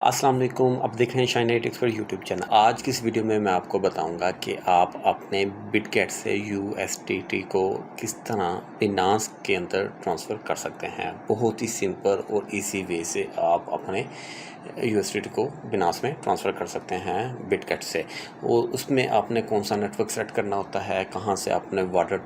अस्सलाम वालेकुम। आप देख रहे हैं शाइन टेक्स पर यूट्यूब चैनल। आज की इस वीडियो में मैं आपको बताऊंगा कि आप अपने बिटगेट से यूएसडीटी को किस तरह बिनांस के अंदर ट्रांसफ़र कर सकते हैं। बहुत ही सिंपल और इजी वे से आप अपने यूएसडीटी को बिनांस में ट्रांसफ़र कर सकते हैं बिटगेट से। और उसमें आपने कौन सा नेटवर्क सेट करना होता है, कहाँ से आपने वॉलेट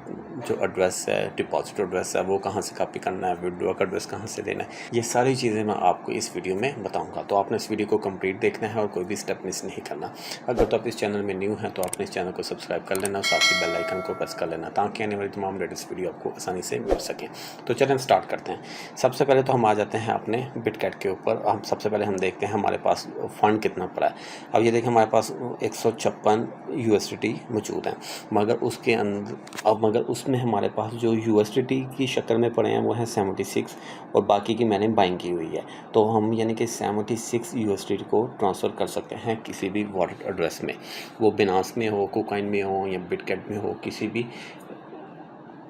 जो एड्रेस है, डिपॉजिट एड्रेस है, वो कहाँ से कॉपी करना है, विड्रॉ का एड्रेस कहाँ से देना है, ये सारी चीज़ें मैं आपको इस वीडियो में बताऊंगा। तो आपने इस वीडियो को कंप्लीट देखना है और कोई भी स्टेप मिस नहीं करना। अगर तो आप इस चैनल में न्यू हैं तो आपने इस चैनल को सब्सक्राइब कर लेना और साथ ही बेल आइकन को प्रेस कर लेना ताकि आने वाली तमाम लेटेस्ट वीडियो आपको आसानी से मिल सके। तो चलिए हम स्टार्ट करते हैं। सबसे पहले तो हम आ जाते हैं अपने बिटगेट के ऊपर। हम सबसे पहले हम देखते हैं हमारे पास फ़ंड कितना पड़ा है। अब ये देखें हमारे पास 156 यूएसडीटी मौजूद हैं, मगर उसमें हमारे पास जो यूएसडीटी की शक्ल में पड़े हैं वो हैं 76 और बाकी की मैंने बाइंग की हुई है। तो हम यानी कि 76 यूएसडीटी को ट्रांसफ़र कर सकते हैं किसी भी वॉलेट एड्रेस में, वो बिनांस में हो, कुकॉइन में हो या बिटगेट में हो। किसी भी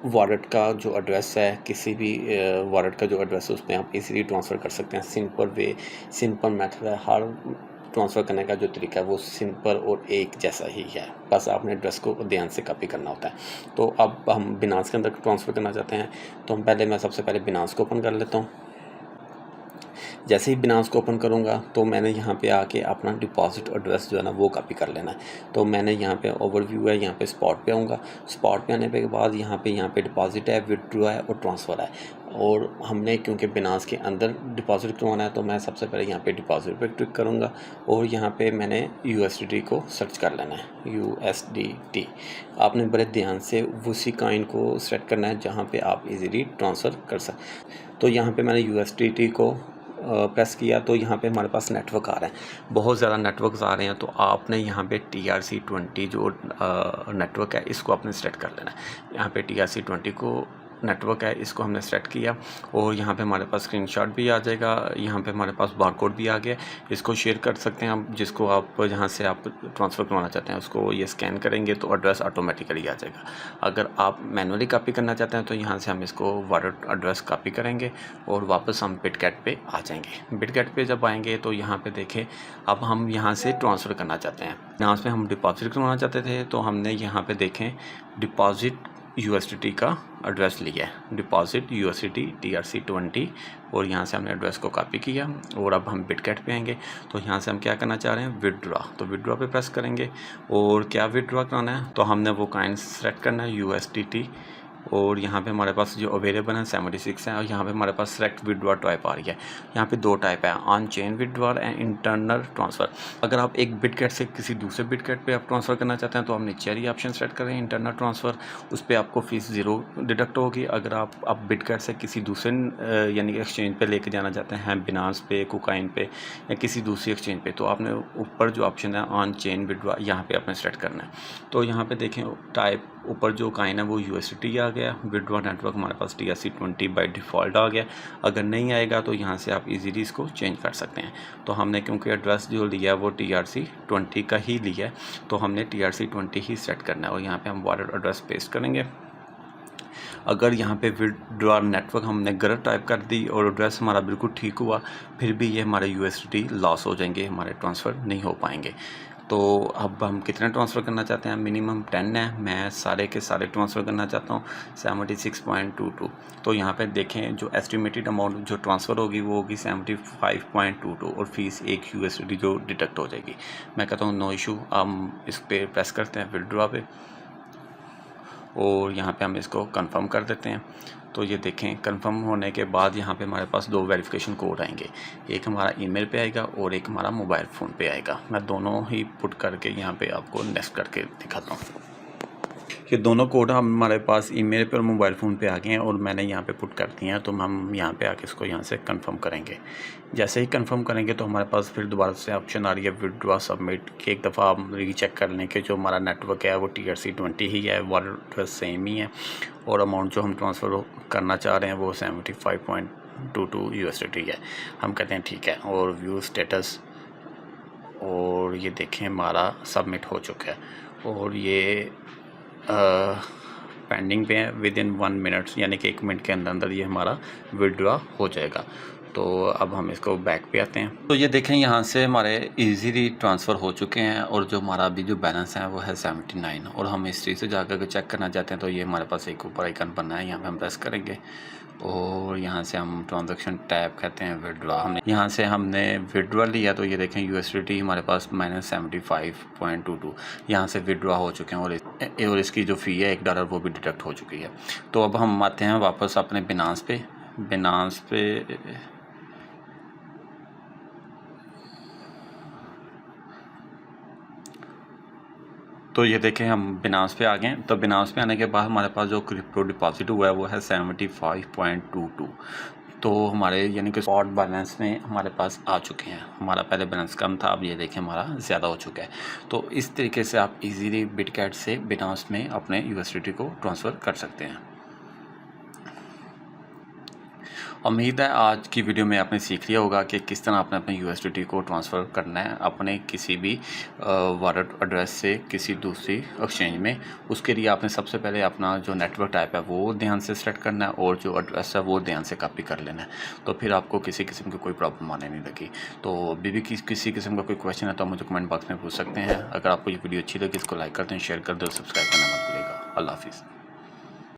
वॉलेट का जो एड्रेस है, किसी भी वॉलेट का जो एड्रेस है उसमें आप इजीली ट्रांसफ़र कर सकते हैं। सिंपल मेथड है। हर ट्रांसफ़र करने का जो तरीका है वो सिंपल और एक जैसा ही है, बस आपने एड्रेस को ध्यान से कॉपी करना होता है। तो अब हम बिनांस के अंदर ट्रांसफ़र करना चाहते हैं, तो मैं सबसे पहले बिनांस को ओपन कर लेता हूँ। जैसे ही बिनांस को ओपन करूँगा तो मैंने यहाँ पे आके अपना डिपॉजिट एड्रेस जो है ना वो कॉपी कर लेना है। तो मैंने यहाँ पे ओवरव्यू है, यहाँ पे स्पॉट पे आऊँगा। स्पॉट पे आने के बाद यहाँ पे डिपॉजिट है, विड्रॉ है और ट्रांसफ़र है। और हमने क्योंकि बिनांस के अंदर डिपॉजिट करवाना है तो मैं सबसे पहले यहाँ पे डिपॉजिट पे क्लिक करूँगा और यहाँ पे मैंने यूएसडीटी को सर्च कर लेना है। यूएसडीटी आपने बड़े ध्यान से उसी कॉइन को सेलेक्ट करना है जहाँ पे आप इजीली ट्रांसफ़र कर सकते। तो यहाँ पे मैंने यूएसडीटी को प्रेस किया तो यहाँ पे हमारे पास नेटवर्क आ रहे हैं, बहुत ज़्यादा नेटवर्क्स आ रहे हैं। तो आपने यहाँ पे TRC20 जो नेटवर्क है इसको आपने सेलेक्ट कर लेना है। यहाँ पे TRC20 को नेटवर्क है, इसको हमने सेलेक्ट किया और यहाँ पे हमारे पास स्क्रीनशॉट भी आ जाएगा। यहाँ पे हमारे पास बारकोड भी आ गया, इसको शेयर कर सकते हैं आप, जिसको आप जहाँ से आप ट्रांसफ़र करवाना चाहते हैं उसको ये स्कैन करेंगे तो एड्रेस ऑटोमेटिकली आ जाएगा। अगर आप मैनुअली कॉपी करना चाहते हैं तो यहाँ से हम इसको वॉलेट एड्रेस कॉपी करेंगे और वापस हम बिटगेट पे आ जाएंगे। बिटगेट पे जब आएंगे तो यहाँ पे देखें, अब हम यहाँ से ट्रांसफ़र करना चाहते हैं। यहाँ से हम डिपॉजिट करवाना चाहते थे तो हमने यहाँ पे देखें डिपॉजिट यूएसडीटी का एड्रेस लिया है, डिपॉजिट यूएसडीटी TRC20, और यहाँ से हमने एड्रेस को कॉपी किया। और अब हम बिटगेट पे आएंगे तो यहाँ से हम क्या करना चाह रहे हैं, विड्रॉ। तो विड्रॉ पे प्रेस करेंगे और क्या विड्रॉ कराना है तो हमने वो कॉइन सेलेक्ट करना है यूएसडीटी, और यहाँ पे हमारे पास जो अवेलेबल है 76 है। और यहाँ पे हमारे पास सेलेक्ट विड्रॉ टाइप आ रही है। यहाँ पे दो टाइप है, on chain withdraw and internal transfer. अगर आप एक बिटगेट से किसी दूसरे बिटगेट पे आप ट्रांसफ़र करना चाहते हैं तो आप नीचे वाली ऑप्शन सेलेक्ट करें इंटरनल ट्रांसफ़र, उस पर आपको फ़ीस 0 डिडक्ट होगी। अगर आप बिटगेट से किसी दूसरे यानी कि एक्सचेंज पे लेके जाना चाहते हैं, बिनांस पे, कुकाइन पे या किसी दूसरी एक्सचेंज पे, तो आपने ऊपर जो ऑप्शन है ऑन चेन विड्रॉ यहाँ पे आपने सेलेक्ट करना है। तो यहाँ पे देखें टाइप ऊपर जो काइन है वो यूएसडीटी आ गया, विड्रॉ नेटवर्क हमारे पास TRC20 बाय डिफ़ॉल्ट आ गया। अगर नहीं आएगा तो यहाँ से आप इजीली इसको चेंज कर सकते हैं। तो हमने क्योंकि एड्रेस जो लिया है वो TRC20 का ही लिया है तो हमने TRC20 ही सेट करना है और यहाँ पे हम वॉलेट एड्रेस पेस्ट करेंगे। अगर यहाँ पे विड्रॉ नेटवर्क हमने गलत टाइप कर दी और एड्रेस हमारा बिल्कुल ठीक हुआ, फिर भी ये हमारे यूएसडीटी लॉस हो जाएंगे, हमारे ट्रांसफ़र नहीं हो पाएंगे। तो अब हम कितने ट्रांसफ़र करना चाहते हैं, मिनिमम 10 है। मैं सारे के सारे ट्रांसफ़र करना चाहता हूँ 76.22। तो यहाँ पे देखें जो एस्टिमेटेड अमाउंट जो ट्रांसफ़र होगी वो होगी 75.22 और फीस एक यूएसडीटी जो डिडक्ट हो जाएगी। मैं कहता हूँ नो इशू। हम इस पर प्रेस करते हैं विड्रॉ पे और यहाँ पे हम इसको कंफर्म कर देते हैं। तो ये देखें कंफर्म होने के बाद यहाँ पे हमारे पास दो वेरिफिकेशन कोड आएंगे, एक हमारा ईमेल पे आएगा और एक हमारा मोबाइल फ़ोन पे आएगा। मैं दोनों ही पुट करके यहाँ पे आपको नेक्स्ट करके दिखाता हूँ। ये दोनों कोड हमारे पास ईमेल पे और मोबाइल फ़ोन पे आ गए हैं और मैंने यहाँ पे पुट कर दिए हैं। तो हम यहाँ पे आके इसको यहाँ से कंफर्म करेंगे। जैसे ही कंफर्म करेंगे तो हमारे पास फिर दोबारा से ऑप्शन आ रही है विड्रॉ सबमिट कि एक दफ़ा हम रीचेक कर लें कि जो हमारा नेटवर्क है वो TRC20 ही है, वॉलेट सेम ही है और अमाउंट जो हम ट्रांसफ़र करना चाह रहे हैं वो 75.22 यूएसडीटी है। हम कहते हैं ठीक है और व्यू स्टेटस, और ये देखें हमारा सबमिट हो चुका है और ये पेंडिंग पे है। विद इन 1 मिनट यानी कि 1 मिनट के अंदर अंदर ये हमारा विड्रॉ हो जाएगा। तो अब हम इसको बैक पे आते हैं। तो ये देखें यहाँ से हमारे इजीली ट्रांसफ़र हो चुके हैं और जो हमारा अभी जो बैलेंस है वो है 79 और हम हिस्ट्री से जाकर चेक करना चाहते हैं तो ये हमारे पास एक ऊपर आइकन बना है, यहाँ पे हम प्रेस करेंगे और यहाँ से हम ट्रांजैक्शन टैब कहते हैं विड्रॉ। हमने यहाँ से विड्रॉ लिया तो ये देखें USDT हमारे पास -75.22 यहाँ से विड्रॉ हो चुके हैं और इसकी जो फ़ी है $1 वो भी डिडक्ट हो चुकी है। तो अब हम आते हैं वापस अपने बिनांस पे तो ये देखें हम बिनांस पे आ गए। तो बिनांस पे आने के बाद हमारे पास जो क्रिप्टो डिपॉजिट हुआ है वो है 75.22। तो हमारे यानी कि स्पॉट बैलेंस में हमारे पास आ चुके हैं। हमारा पहले बैलेंस कम था, अब ये देखें हमारा ज़्यादा हो चुका है। तो इस तरीके से आप इजीली बिटकैट से बिनांस में अपने USDT को ट्रांसफ़र कर सकते हैं। उम्मीद है आज की वीडियो में आपने सीख लिया होगा कि किस तरह आपने अपने USDT को ट्रांसफ़र करना है अपने किसी भी वॉलेट एड्रेस से किसी दूसरी एक्सचेंज में। उसके लिए आपने सबसे पहले अपना जो नेटवर्क टाइप है वो ध्यान से सेलेक्ट करना है और जो एड्रेस है वो ध्यान से कॉपी कर लेना है। तो फिर आपको किसी किस्म की कोई प्रॉब्लम आने नहीं लगी। तो अभी भी किसी किस्म का कोई क्वेश्चन है तो आप मुझे कमेंट बॉक्स में पूछ सकते हैं। अगर आपको ये वीडियो अच्छी लगी इसको लाइक कर दें, शेयर कर दें और सब्सक्राइब करना मत भूलिएगा। अल्लाह हाफिज़।